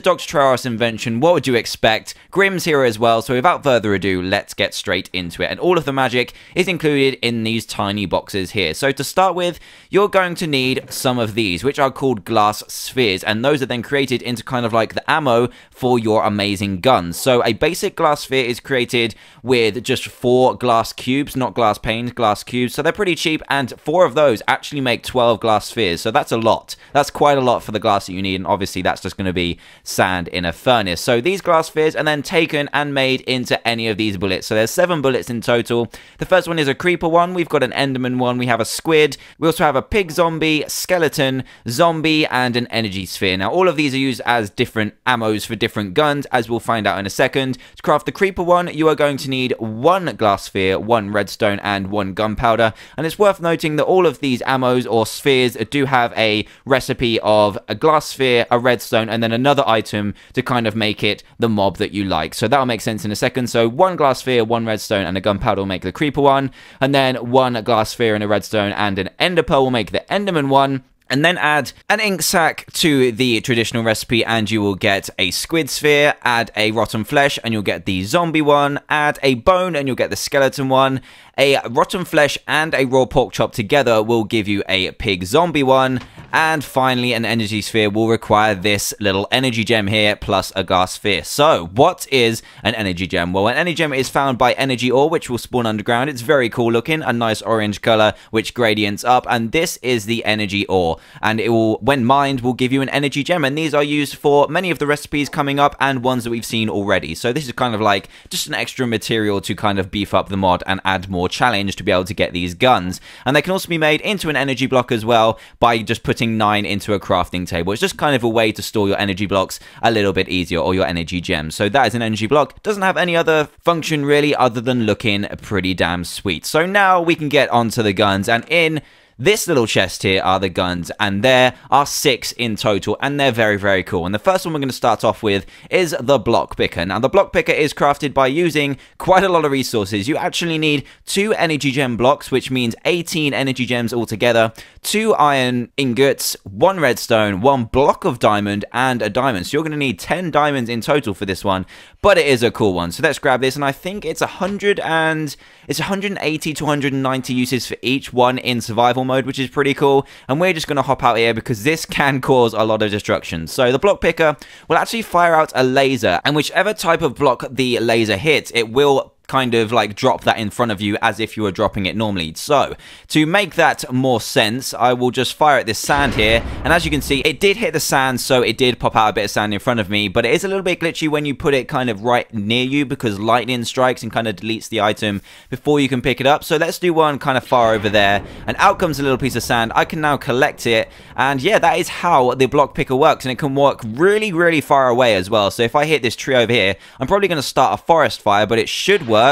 Dr Trayaurus invention. What would you expect? Grimm's here as well, so without further ado, let's get straight into it. And all of the magic is included in these tiny boxes here. So to start with, you're going to need some of these, which are called glass spheres, and those are then created into kind of like the ammo for your amazing guns. So a basic glass sphere is created with just 4 glass cubes, not glass panes, glass cubes. So they're pretty cheap, and 4 of those actually make 12 glass spheres. So that's a lot. That's quite a lot for the glass that you need, and obviously that's just going to be sand in a furnace. So these glass spheres are then taken and made into any of these bullets. So there's 7 bullets in total. The first one is a creeper one, we've got an enderman one, we have a squid, we also have a pig zombie, skeleton, zombie, and an energy sphere. Now all of these are used as different ammos for different guns, as we'll find out in a second. To craft the creeper one, you are going to need 1 glass sphere, 1 redstone, and 1 gunpowder. And it's worth noting that all of these ammos or spheres do have a recipe of a glass sphere, a redstone, and then another item to kind of make it the mob that you like. So that'll make sense in a second. So 1 glass sphere, 1 redstone, and a gunpowder will make the creeper one, and then 1 glass sphere and a redstone and an ender pearl will make the enderman one. And then add an ink sac to the traditional recipe and you will get a squid sphere. Add a rotten flesh and you'll get the zombie one. Add a bone and you'll get the skeleton one. A rotten flesh and a raw pork chop together will give you a pig zombie one. And finally, an energy sphere will require this little energy gem here, plus a glass sphere. So, what is an energy gem? Well, an energy gem is found by energy ore, which will spawn underground. It's very cool looking, a nice orange color, which gradients up. And this is the energy ore. And it will, when mined, will give you an energy gem. And these are used for many of the recipes coming up and ones that we've seen already. So this is kind of like just an extra material to kind of beef up the mod and add more challenge to be able to get these guns. And they can also be made into an energy block as well by just putting 9 into a crafting table. It's just kind of a way to store your energy blocks a little bit easier, or your energy gems. So that is an energy block. Doesn't have any other function really other than looking pretty damn sweet. So now we can get onto the guns, and in this little chest here are the guns, and there are 6 in total, and they're very, very cool. And the first one we're going to start off with is the block picker. Now, the block picker is crafted by using quite a lot of resources. You actually need 2 energy gem blocks, which means 18 energy gems altogether, 2 iron ingots, 1 redstone, 1 block of diamond, and a diamond. So you're going to need 10 diamonds in total for this one, but it is a cool one. So let's grab this, and I think it's 180 to 190 uses for each one in survival mode, which is pretty cool. And we're just going to hop out here because this can cause a lot of destruction. So the block picker will actually fire out a laser, and whichever type of block the laser hits, it will kind of like drop that in front of you as if you were dropping it normally. So to make that more sense, I will just fire at this sand here, and as you can see, it did hit the sand, so it did pop out a bit of sand in front of me, but it is a little bit glitchy when you put it kind of right near you because lightning strikes and kind of deletes the item before you can pick it up. So let's do one kind of far over there, and out comes a little piece of sand. I can now collect it, and yeah, that is how the block picker works, and it can work really, really far away as well. So if I hit this tree over here, I'm probably going to start a forest fire, but it should work.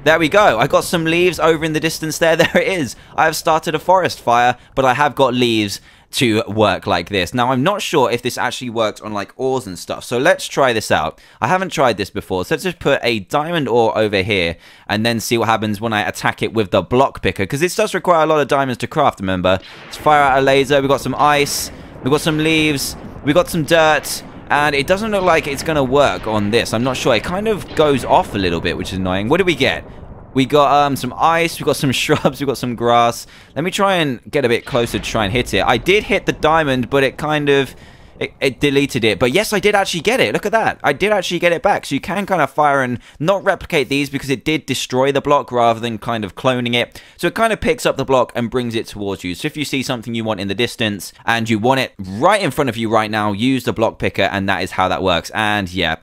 There we go. I got some leaves over in the distance there. There it is. I have started a forest fire, but I have got leaves to work like this. Now, I'm not sure if this actually works on like ores and stuff, so let's try this out. I haven't tried this before, so let's just put a diamond ore over here and then see what happens when I attack it with the block picker, because this does require a lot of diamonds to craft, remember. Let's fire out a laser. We've got some ice, we've got some leaves, we've got some dirt, and it doesn't look like it's going to work on this. I'm not sure. It kind of goes off a little bit, which is annoying. What do we get? We got some ice, we got some shrubs, we got some grass. Let me try and get a bit closer to try and hit it. I did hit the diamond, but it kind of... It deleted it. But yes, I did actually get it. Look at that. I did actually get it back. So you can kind of fire and not replicate these because it did destroy the block rather than kind of cloning it. So it kind of picks up the block and brings it towards you. So if you see something you want in the distance and you want it right in front of you right now, use the block picker, and that is how that works. And yeah,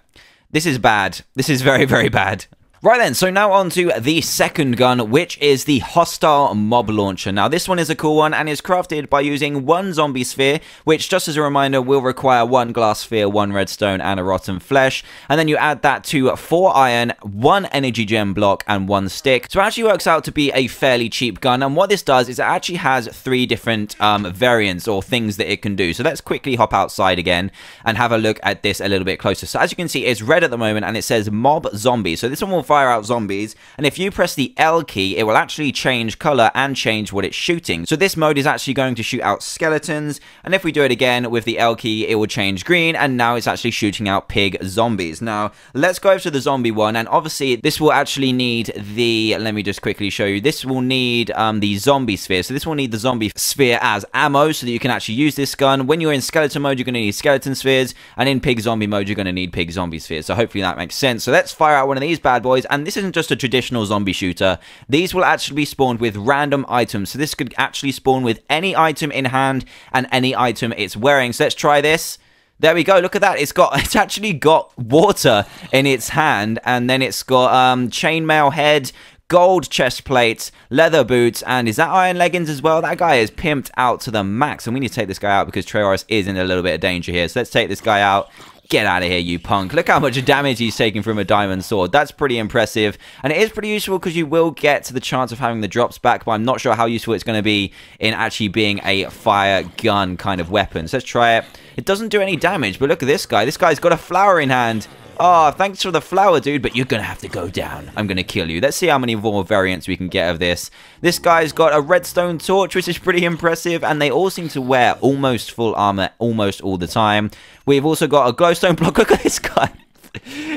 this is bad. This is very, very bad. Right then, so now on to the second gun, which is the hostile mob launcher. Now this one is a cool one and is crafted by using 1 zombie sphere, which just as a reminder will require 1 glass sphere, 1 redstone, and a rotten flesh. And then you add that to 4 iron, 1 energy gem block, and 1 stick. So it actually works out to be a fairly cheap gun, and what this does is it actually has 3 different variants or things that it can do. So let's quickly hop outside again and have a look at this a little bit closer. So as you can see, it's red at the moment and it says mob zombie. So this one will fire fire out zombies, and if you press the L key, it will actually change color and change what it's shooting. So this mode is actually going to shoot out skeletons, and if we do it again with the L key, it will change green, and now it's actually shooting out pig zombies. Now, let's go over to the zombie one, and obviously this will actually need the, let me just quickly show you, this will need the zombie sphere. So this will need the zombie sphere as ammo so that you can actually use this gun. When you're in skeleton mode, you're going to need skeleton spheres, and in pig zombie mode, you're going to need pig zombie spheres. So hopefully that makes sense. So let's fire out one of these bad boys, and this isn't just a traditional zombie shooter. These will actually be spawned with random items. So this could actually spawn with any item in hand and any item it's wearing. So let's try this. There we go. Look at that. It's actually got water in its hand, and then it's got chainmail head, gold chest plates, leather boots, and is that iron leggings as well? That guy is pimped out to the max, and we need to take this guy out because Trayaurus is in a little bit of danger here. So let's take this guy out. Get out of here, you punk. Look how much damage he's taking from a diamond sword. That's pretty impressive. And it is pretty useful because you will get to the chance of having the drops back, but I'm not sure how useful it's going to be in actually being a fire gun kind of weapon. So let's try it. It doesn't do any damage, but look at this guy. This guy's got a flower in hand. Oh, thanks for the flower, dude, but you're going to have to go down. I'm going to kill you. Let's see how many more variants we can get of this. This guy's got a redstone torch, which is pretty impressive, and they all seem to wear almost full armor almost all the time. We've also got a glowstone block. Look at this guy.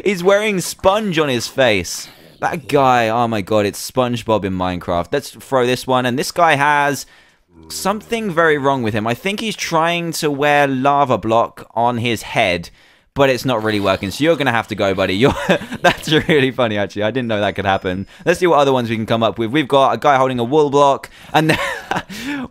He's wearing sponge on his face. That guy, oh my god, it's SpongeBob in Minecraft. Let's throw this one, and this guy has something very wrong with him. I think he's trying to wear lava block on his head, but it's not really working, so you're going to have to go, buddy. That's really funny, actually. I didn't know that could happen. Let's see what other ones we can come up with. We've got a guy holding a wool block, and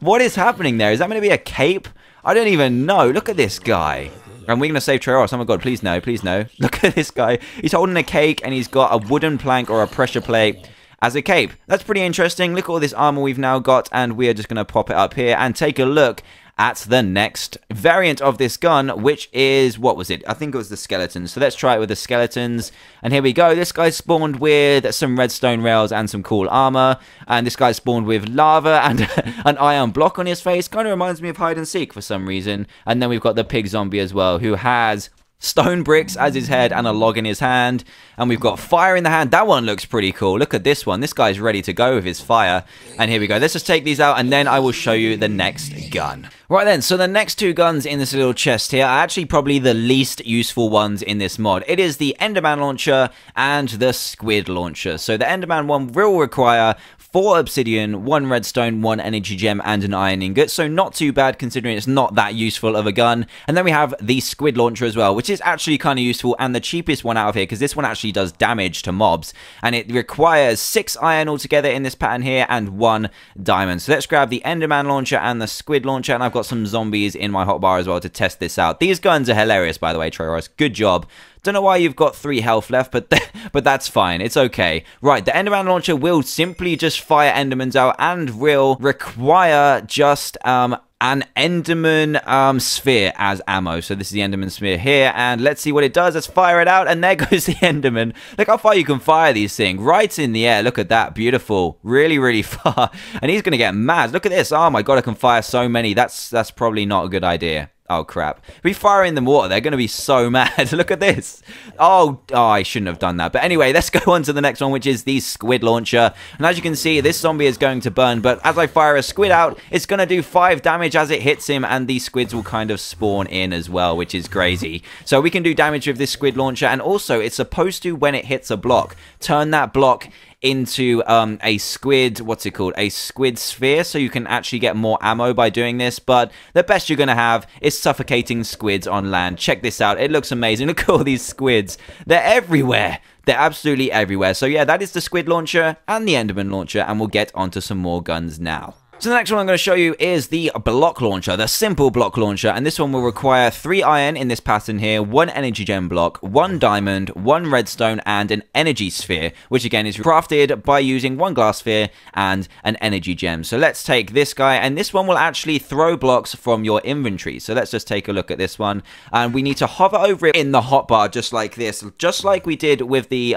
what is happening there? Is that going to be a cape? I don't even know. Look at this guy. And we're going to save Trayaurus. Oh my god, please no, please no. Look at this guy. He's holding a cake, and he's got a wooden plank or a pressure plate as a cape. That's pretty interesting. Look at all this armor we've now got, and we are just going to pop it up here and take a look at the next variant of this gun, which is, what was it? I think it was the skeletons. So let's try it with the skeletons. And here we go. This guy spawned with some redstone rails and some cool armor. And this guy spawned with lava and an iron block on his face. Kind of reminds me of hide and seek for some reason. And then we've got the pig zombie as well, who has stone bricks as his head and a log in his hand, and we've got fire in the hand. That one looks pretty cool. Look at this one. This guy's ready to go with his fire. And here we go. Let's just take these out, and then I will show you the next gun. Right then, so the next two guns in this little chest here are actually probably the least useful ones in this mod. It is the Enderman launcher and the squid launcher. So the Enderman one will require 4 obsidian, 1 redstone, 1 energy gem, and an iron ingot. So not too bad considering it's not that useful of a gun. And then we have the squid launcher as well, which is actually kind of useful and the cheapest one out of here, because this one actually does damage to mobs. And it requires 6 iron altogether in this pattern here and 1 diamond. So let's grab the Enderman launcher and the squid launcher, and I've got some zombies in my hotbar as well to test this out. These guns are hilarious, by the way, Trayaurus. Good job. Don't know why you've got 3 health left, but that's fine. It's okay. Right, the Enderman launcher will simply just fire Endermans out and will require just an Enderman sphere as ammo. So this is the Enderman sphere here, and let's see what it does. Let's fire it out, and there goes the Enderman. Look how far you can fire these things. Right in the air. Look at that. Beautiful. Really, really far. And he's going to get mad. Look at this. Oh my god, I can fire so many. That's probably not a good idea. Oh, crap. If we fire in the water, they're going to be so mad. Look at this. Oh, I shouldn't have done that. But anyway, let's go on to the next one, which is the squid launcher. And as you can see, this zombie is going to burn. But as I fire a squid out, it's going to do 5 damage as it hits him. And these squids will kind of spawn in as well, which is crazy. So we can do damage with this squid launcher. And also, it's supposed to, when it hits a block, turn that block into a squid, what's it called, a squid sphere, so you can actually get more ammo by doing this. But the best you're gonna have is suffocating squids on land. Check this out. It looks amazing. Look at all these squids. They're everywhere. They're absolutely everywhere. So yeah, that is the squid launcher and the Enderman launcher, and we'll get onto some more guns now. So the next one I'm going to show you is the block launcher, the simple block launcher, and this one will require 3 iron in this pattern here, 1 energy gem block, 1 diamond, 1 redstone, and an energy sphere, which again is crafted by using 1 glass sphere and an energy gem. So let's take this guy, and this one will actually throw blocks from your inventory. So let's just take a look at this one, and we need to hover over it in the hotbar just like this, just like we did with the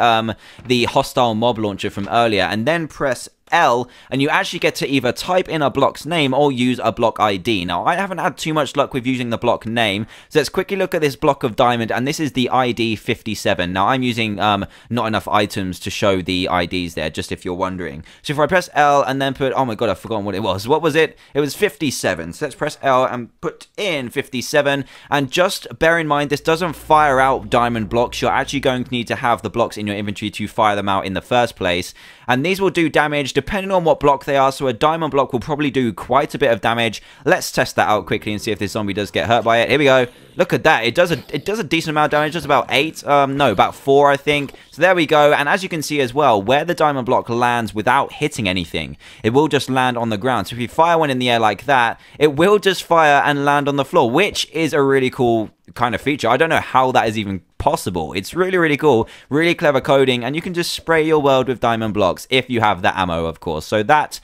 hostile mob launcher from earlier, and then press L, and you actually get to either type in a block's name or use a block ID. Now, I haven't had too much luck with using the block name, so let's quickly look at this block of diamond, and this is the ID 57. Now, I'm using not enough items to show the IDs there, just if you're wondering. So if I press L and then put, oh my god, I've forgotten what it was. What was it? It was 57. So let's press L and put in 57, and just bear in mind, this doesn't fire out diamond blocks. You're actually going to need to have the blocks in your inventory to fire them out in the first place, and these will do damage depending on what block they are. So a diamond block will probably do quite a bit of damage. Let's test that out quickly and see if this zombie does get hurt by it. Here we go. Look at that. It does a decent amount of damage. Just about 8. No, about 4, I think. So there we go. And as you can see as well, where the diamond block lands without hitting anything, it will just land on the ground. So if you fire one in the air like that, it will just fire and land on the floor, which is a really cool kind of feature. I don't know how that is even possible. It's really, really cool. Really clever coding, and you can just spray your world with diamond blocks if you have the ammo, of course. So that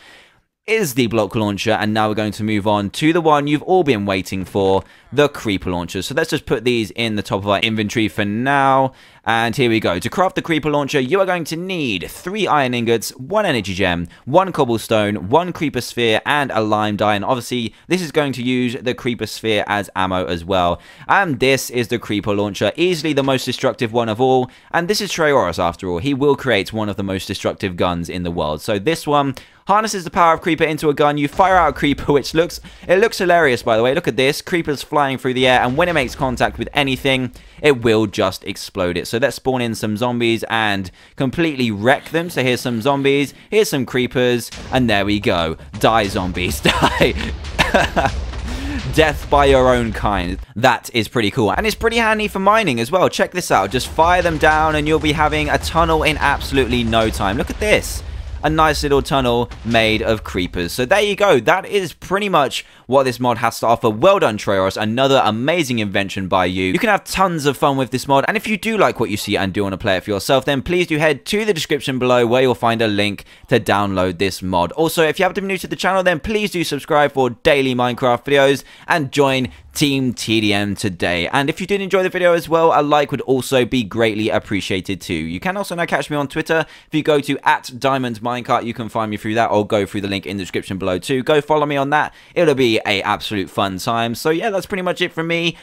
is the block launcher, and now we're going to move on to the one you've all been waiting for, the creeper launcher. So let's just put these in the top of our inventory for now, and here we go. To craft the creeper launcher, you are going to need 3 iron ingots, 1 energy gem, 1 cobblestone, 1 creeper sphere, and a lime dye. And obviously, this is going to use the creeper sphere as ammo as well. And this is the creeper launcher, easily the most destructive one of all. And this is Trayaurus after all. He will create one of the most destructive guns in the world. So this one harnesses the power of creeper into a gun. You fire out a creeper, which looks hilarious, by the way. Look at this. Creeper's flying through the air, and when it makes contact with anything, it will just explode it. So let's spawn in some zombies and completely wreck them. So here's some zombies, here's some creepers, and there we go. Die, zombies, die. Death by your own kind. That is pretty cool, and it's pretty handy for mining as well. Check this out. Just fire them down and you'll be having a tunnel in absolutely no time. Look at this. A nice little tunnel made of creepers. So there you go. That is pretty much what this mod has to offer. Well done, Trayaurus. Another amazing invention by you. You can have tons of fun with this mod, and if you do like what you see and do want to play it for yourself, then please do head to the description below where you'll find a link to download this mod. Also, if you happen to be new to the channel, then please do subscribe for daily Minecraft videos and join Team TDM today. And if you did enjoy the video as well, a like would also be greatly appreciated too. You can also now catch me on Twitter. If you go to @DiamondMinecart, you can find me through that, or go through the link in the description below too. Go follow me on that. It'll be a absolute fun time. So yeah, that's pretty much it from me.